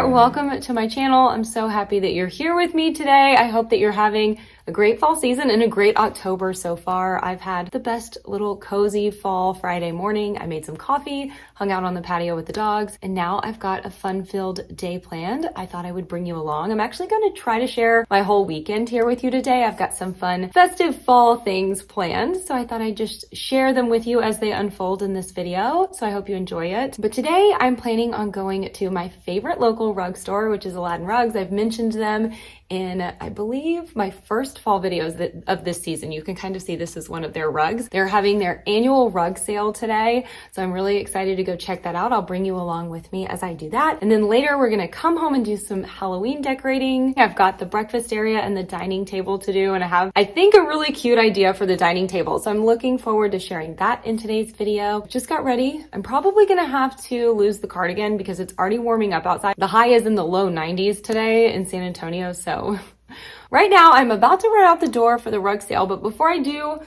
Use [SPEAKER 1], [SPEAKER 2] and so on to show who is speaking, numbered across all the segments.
[SPEAKER 1] there, welcome to my channel. I'm so happy that you're here with me today. I hope that you're having a great fall season and a great October so far. I've had the best little cozy fall Friday morning. I made some coffee, hung out on the patio with the dogs, and now I've got a fun-filled day planned. I thought I would bring you along. I'm actually going to try to share my whole weekend here with you today. I've got some fun festive fall things planned, so I thought I'd just share them with you as they unfold in this video. So I hope you enjoy it. But today I'm planning on going to my favorite local rug store, which is Aladdin Rugs. I've mentioned them in, I believe, my first fall videos of this season. You can kind of see this is one of their rugs. They're having their annual rug sale today, so I'm really excited to go check that out. I'll bring you along with me as I do that. And then later we're gonna come home and do some Halloween decorating. I've got the breakfast area and the dining table to do, and I have, I think, a really cute idea for the dining table. So I'm looking forward to sharing that in today's video. Just got ready. I'm probably gonna have to lose the cardigan because it's already warming up outside. The high is in the low 90s today in San Antonio, so right now I'm about to run out the door for the rug sale, but before I do,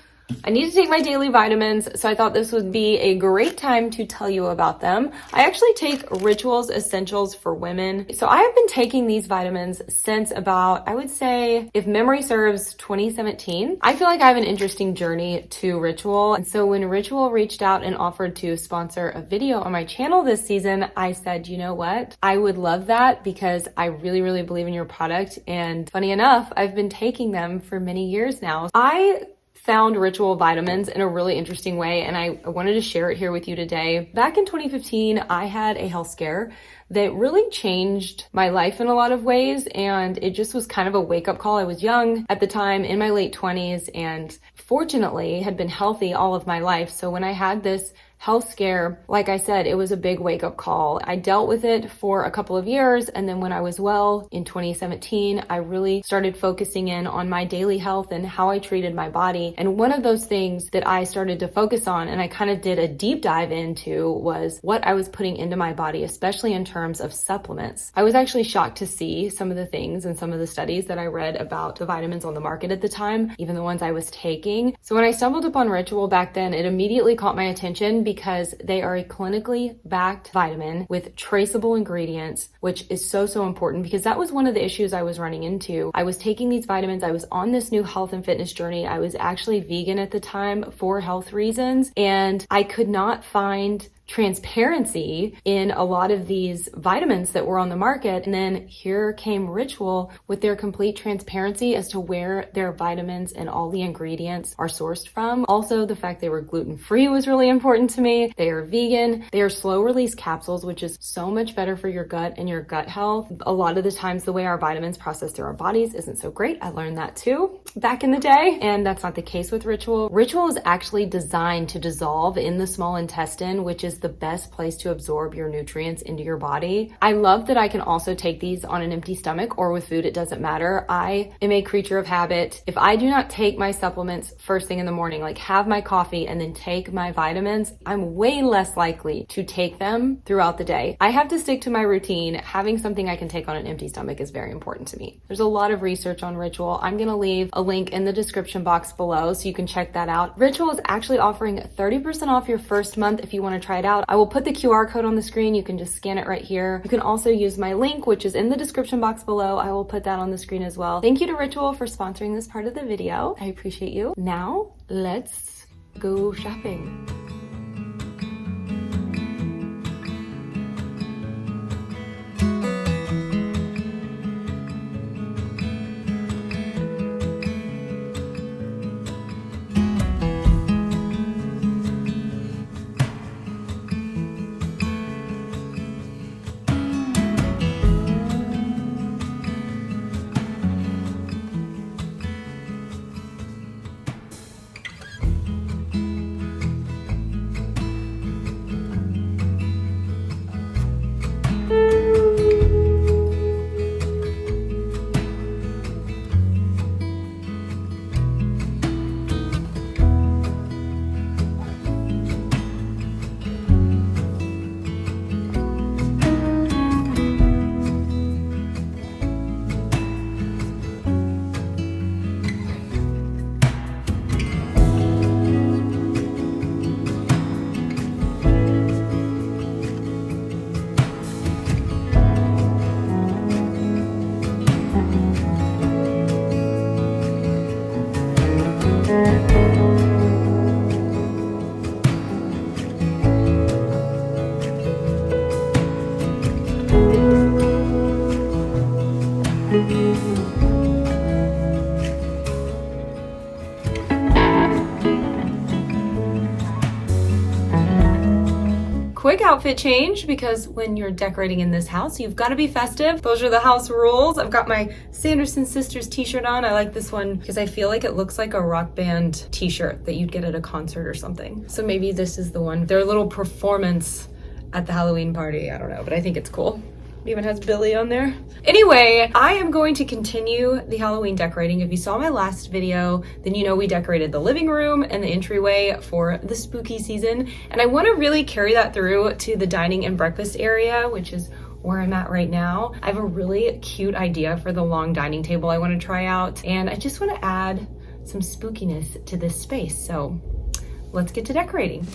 [SPEAKER 1] I need to take my daily vitamins, so I thought this would be a great time to tell you about them. I actually take Rituals Essentials for Women. So I have been taking these vitamins since about, I would say, if memory serves, 2017. I feel like I have an interesting journey to Ritual. And so when Ritual reached out and offered to sponsor a video on my channel this season, I said, you know what? I would love that because I really, really believe in your product. And funny enough, I've been taking them for many years now. I found Ritual vitamins in a really interesting way, and I wanted to share it here with you today. Back in 2015, I had a health scare that really changed my life in a lot of ways, and it just was kind of a wake-up call. I was young at the time, in my late 20s, and fortunately had been healthy all of my life. So when I had this health scare, like I said, it was a big wake-up call. I dealt with it for a couple of years, and then when I was well in 2017, I really started focusing in on my daily health and how I treated my body. And one of those things that I started to focus on, and I kind of did a deep dive into, was what I was putting into my body, especially in terms of supplements. I was actually shocked to see some of the things and some of the studies that I read about the vitamins on the market at the time, even the ones I was taking. So when I stumbled upon Ritual back then, it immediately caught my attention because they are a clinically backed vitamin with traceable ingredients, which is so important because that was one of the issues I was running into. I was taking these vitamins, I was on this new health and fitness journey. I was actually vegan at the time for health reasons, and I could not find transparency in a lot of these vitamins that were on the market. And then here came Ritual with their complete transparency as to where their vitamins and all the ingredients are sourced from. Also, the fact they were gluten-free was really important to me. They are vegan. They are slow release capsules, which is so much better for your gut and your gut health. A lot of the times the way our vitamins process through our bodies isn't so great. I learned that too back in the day, and that's not the case with Ritual. Ritual is actually designed to dissolve in the small intestine, which is the best place to absorb your nutrients into your body. I love that I can also take these on an empty stomach or with food, it doesn't matter. I am a creature of habit. If I do not take my supplements first thing in the morning, like have my coffee and then take my vitamins, I'm way less likely to take them throughout the day. I have to stick to my routine. Having something I can take on an empty stomach is very important to me. There's a lot of research on Ritual. I'm gonna leave a link in the description box below so you can check that out. Ritual is actually offering 30% off your first month if you want to try it out. I will put the QR code on the screen. You can just scan it right here. You can also use my link, which is in the description box below. I will put that on the screen as well. Thank you to Ritual for sponsoring this part of the video. I appreciate you. Now, let's go shopping. quick outfit change because when you're decorating in this house, you've got to be festive. Those are the house rules. I've got my Sanderson Sisters t-shirt on. I like this one because I feel like it looks like a rock band t-shirt that you'd get at a concert or something. So maybe this is the one. Their little performance at the Halloween party. I don't know, but I think it's cool. It even has Billy on there. Anyway, I am going to continue the Halloween decorating. If you saw my last video, then you know we decorated the living room and the entryway for the spooky season. And I want to really carry that through to the dining and breakfast area, which is where I'm at right now. I have a really cute idea for the long dining table I want to try out. And I just want to add some spookiness to this space. So let's get to decorating.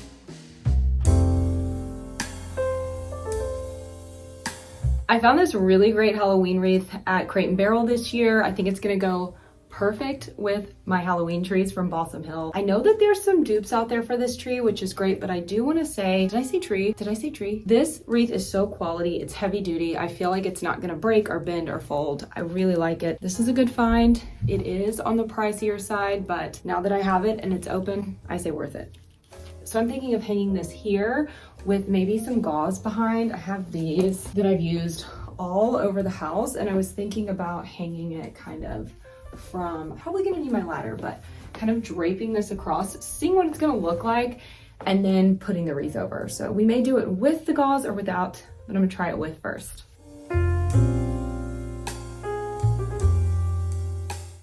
[SPEAKER 1] I found this really great Halloween wreath at Crate & Barrel this year. I think it's gonna go perfect with my Halloween trees from Balsam Hill. I know that there's some dupes out there for this tree, which is great, but I do wanna say, did I say tree? Did I say tree? This wreath is so quality, it's heavy duty. I feel like it's not gonna break or bend or fold. I really like it. This is a good find. It is on the pricier side, but now that I have it and it's open, I say worth it. So I'm thinking of hanging this here with maybe some gauze behind. I have these that I've used all over the house, and I was thinking about hanging it kind of from, probably gonna need my ladder, but kind of draping this across, seeing what it's gonna look like, and then putting the wreath over. So we may do it with the gauze or without, but I'm gonna try it with first.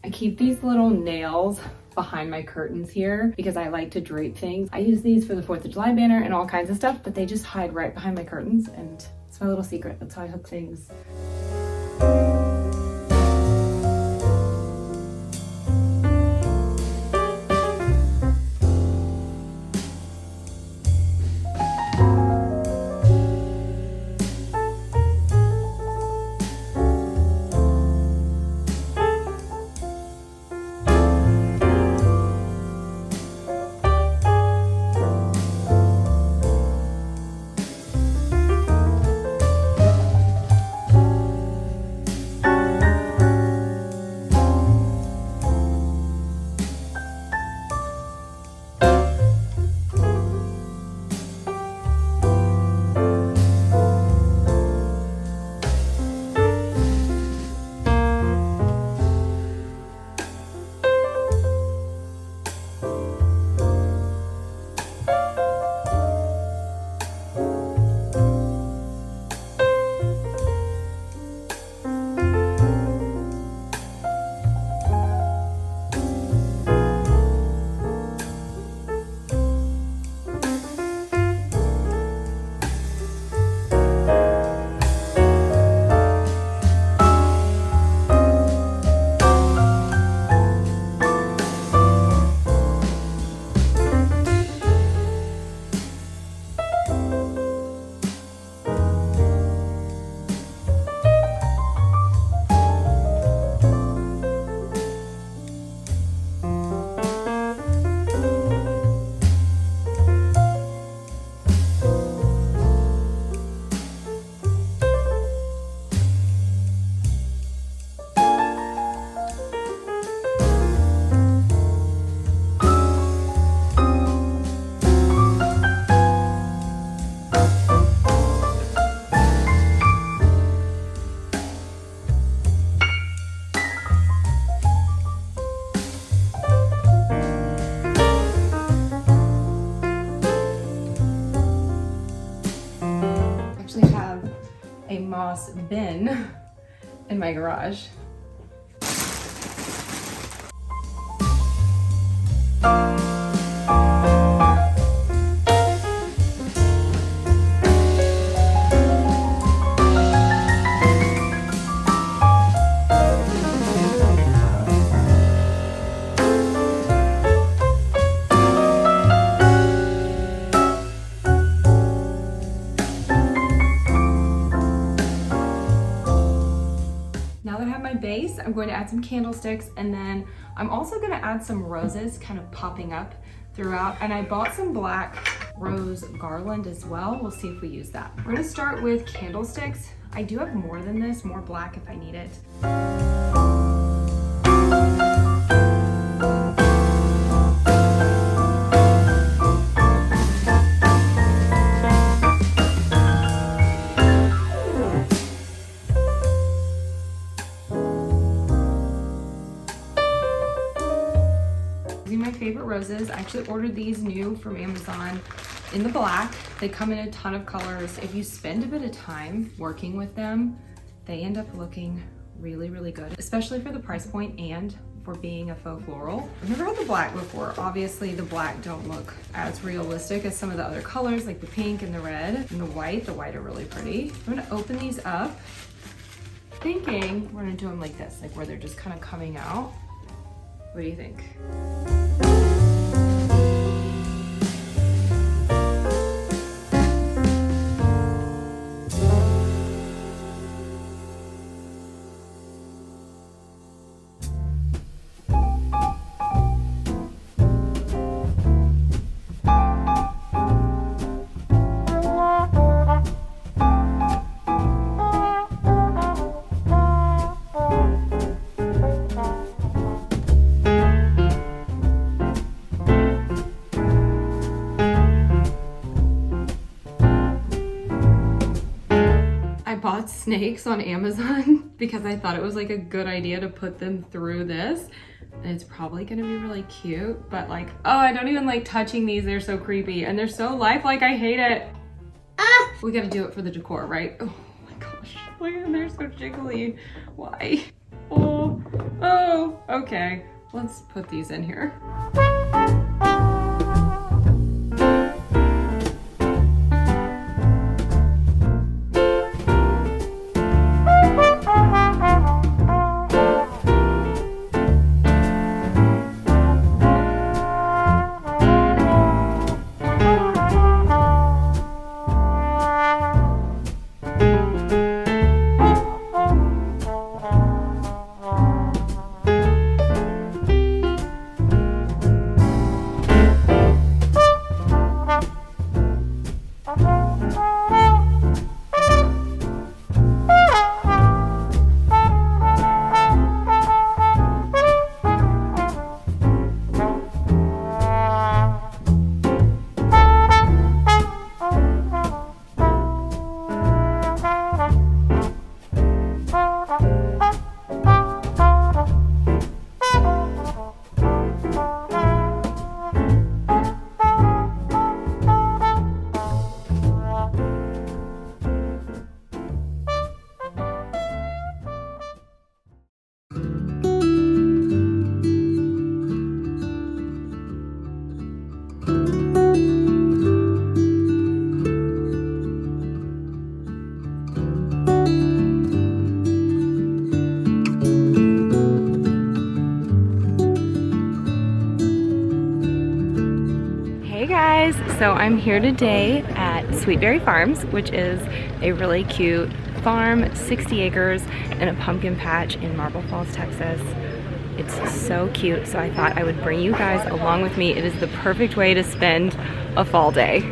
[SPEAKER 1] I keep these little nails behind my curtains here because I like to drape things. I use these for the 4th of July banner and all kinds of stuff, but they just hide right behind my curtains, and it's my little secret. That's how I hook things. moss bin in my garage. Base, I'm going to add some candlesticks, and then I'm also going to add some roses kind of popping up throughout, and I bought some black rose garland as well. We'll see if we use that. We're going to start with candlesticks. I do have more than this, more black if I need it. roses. I actually ordered these new from Amazon in the black. They come in a ton of colors. If you spend a bit of time working with them, they end up looking really, really good, especially for the price point and for being a faux floral. I've never had the black before. Obviously the black don't look as realistic as some of the other colors, like the pink and the red and the white. The white are really pretty. I'm gonna open these up, thinking we're gonna do them like this, like where they're just kind of coming out. What do you think? Bought snakes on Amazon because I thought it was like a good idea to put them through this, and it's probably gonna be really cute, but like, oh, I don't even like touching these. They're so creepy and they're so lifelike. I hate it. We gotta do it for the decor, right? Oh my gosh, look at them, they're so jiggly. Why? Oh, okay, let's put these in here. So I'm here today at Sweetberry Farms, which is a really cute farm, 60 acres and a pumpkin patch in Marble Falls, Texas. It's so cute, so I thought I would bring you guys along with me. It is the perfect way to spend a fall day.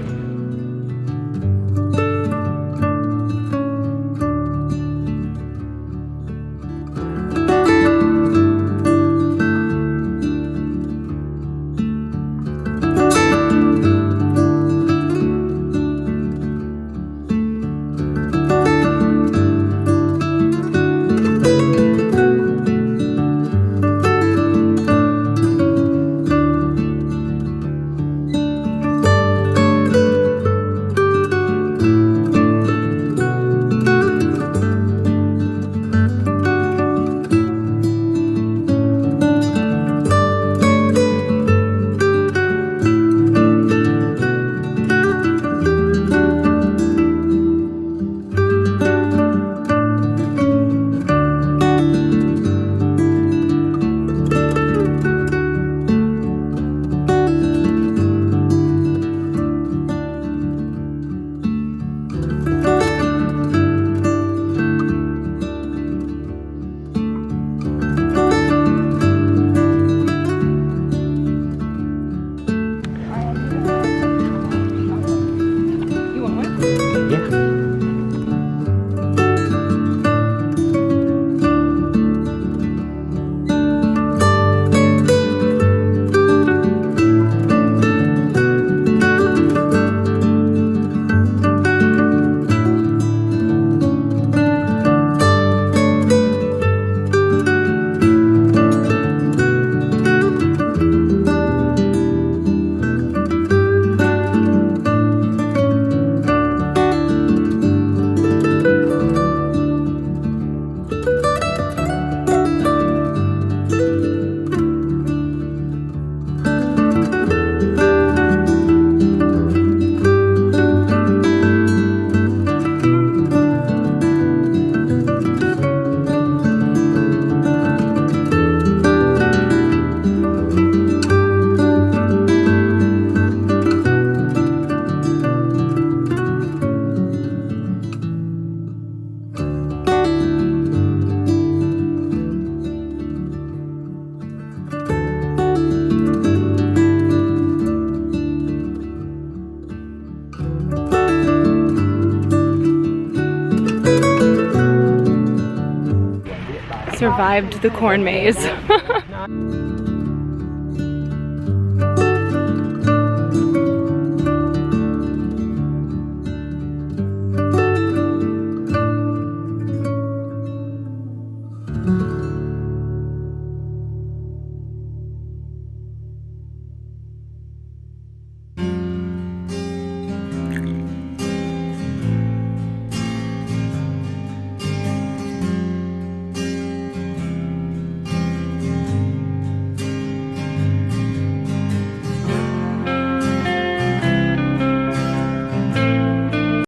[SPEAKER 1] survived the corn maze.